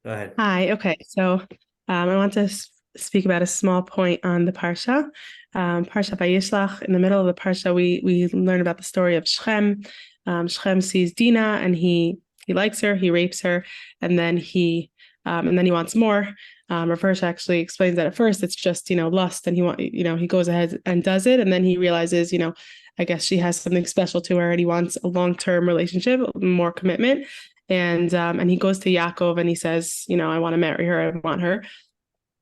Go ahead. Hi. Okay. So I want to speak about a small point on the Parsha. Parsha Vayishlach. In the middle of the Parsha, we learn about the story of Shechem. Shechem sees Dinah and he likes her. He rapes her, and then he wants more. Rav Hirsch actually explains that at first it's just lust, and he goes ahead and does it, and then he realizes I guess she has something special to her, and he wants a long-term relationship, more commitment. And he goes to Yaakov and he says, I want to marry her. I want her.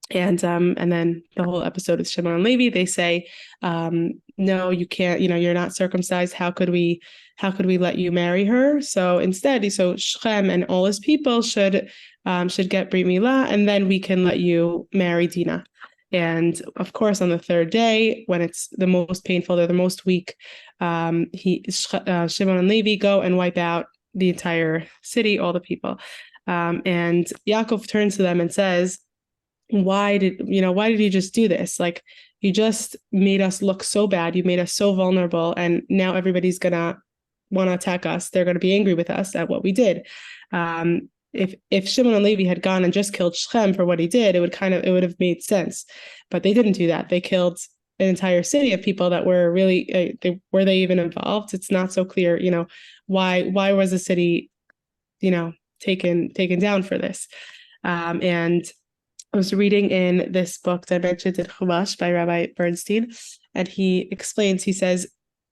And then the whole episode is Shimon and Levi. They say, no, you can't. You're not circumcised. How could we let you marry her? So instead, so Shechem and all his people should get Brit Milah, and then we can let you marry Dinah. And of course, on the third day, when it's the most painful, they're the most weak. Shimon and Levi go and wipe out the entire city, all the people. And Yaakov turns to them and says, why did you just do this? Like, you just made us look so bad. You made us so vulnerable. And now everybody's going to want to attack us. They're going to be angry with us at what we did. If Shimon and Levi had gone and just killed Shechem for what he did, it would have made sense. But they didn't do that. They killed an entire city of people that were really, were they even involved? It's not so clear, why was the city, taken down for this? And I was reading in this book that I mentioned in Chumash by Rabbi Bernstein, and he explains, he says,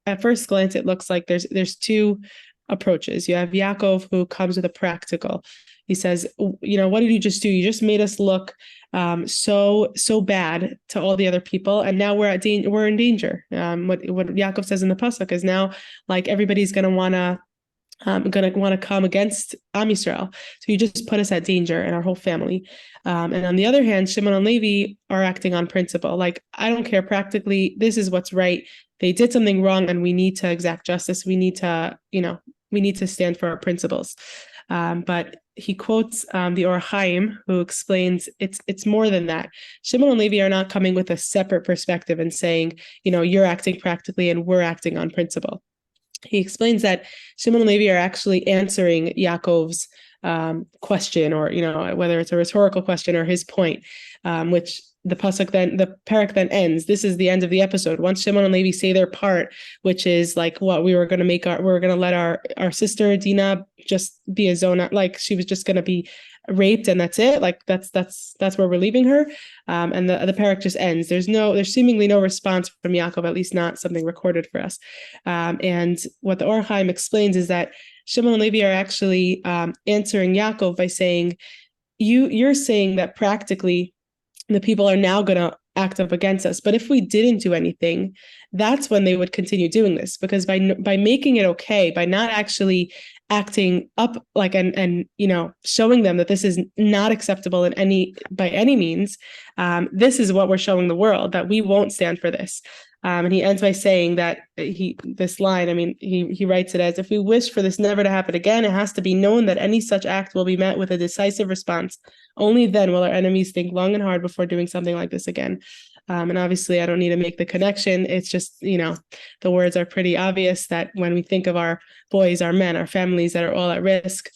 at first glance, it looks like there's two approaches. You have Yaakov, who comes with a practical. He says, what did you just do? You just made us look so bad to all the other people, and now we're in danger. What Yaakov says in the pasuk is now, like, everybody's going to want to come against Am Yisrael. So you just put us at danger and our whole family. And on the other hand, Shimon and Levi are acting on principle. Like, I don't care, practically, this is what's right. They did something wrong and we need to exact justice. We need to stand for our principles. But he quotes the Or Chaim, who explains it's more than that. Shimon and Levi are not coming with a separate perspective and saying, you're acting practically and we're acting on principle. He explains that Shimon and Levi are actually answering Yaakov's question, or whether it's a rhetorical question or his point, which the parak then ends. This is the end of the episode. Once Shimon and Levi say their part, which is like, what we were going to let our sister Dinah just be a zona, like she was just going to be raped and that's it. Like that's where we're leaving her. And the parak just ends. There's seemingly no response from Yaakov, at least not something recorded for us. And what the Or Chaim explains is that Shimon and Levi are actually answering Yaakov by saying, you're saying that practically the people are now going to act up against us. But if we didn't do anything, that's when they would continue doing this, because by making it okay, by not actually acting up, like, and showing them that this is not acceptable by any means, this is what we're showing the world, that we won't stand for this. And he ends by saying that this line, I mean, he writes it as, if we wish for this never to happen again, it has to be known that any such act will be met with a decisive response. Only then will our enemies think long and hard before doing something like this again. And obviously, I don't need to make the connection. It's just, the words are pretty obvious, that when we think of our boys, our men, our families that are all at risk,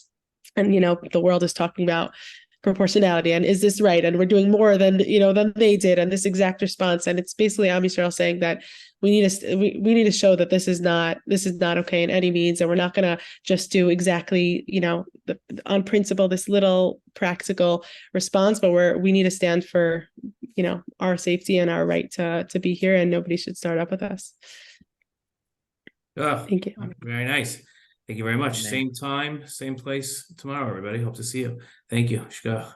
and, the world is talking about proportionality and is this right, and we're doing more than they did, and this exact response, and it's basically Am Yisrael saying that we need to show that this is not okay in any means, and we're not going to just do exactly on principle this little practical response, but we need to stand for our safety and our right to be here, and nobody should start up with us. Oh, Thank you. very nice. Thank you very much. Amen. Same time, same place tomorrow, everybody. Hope to see you. Thank you. Shkach.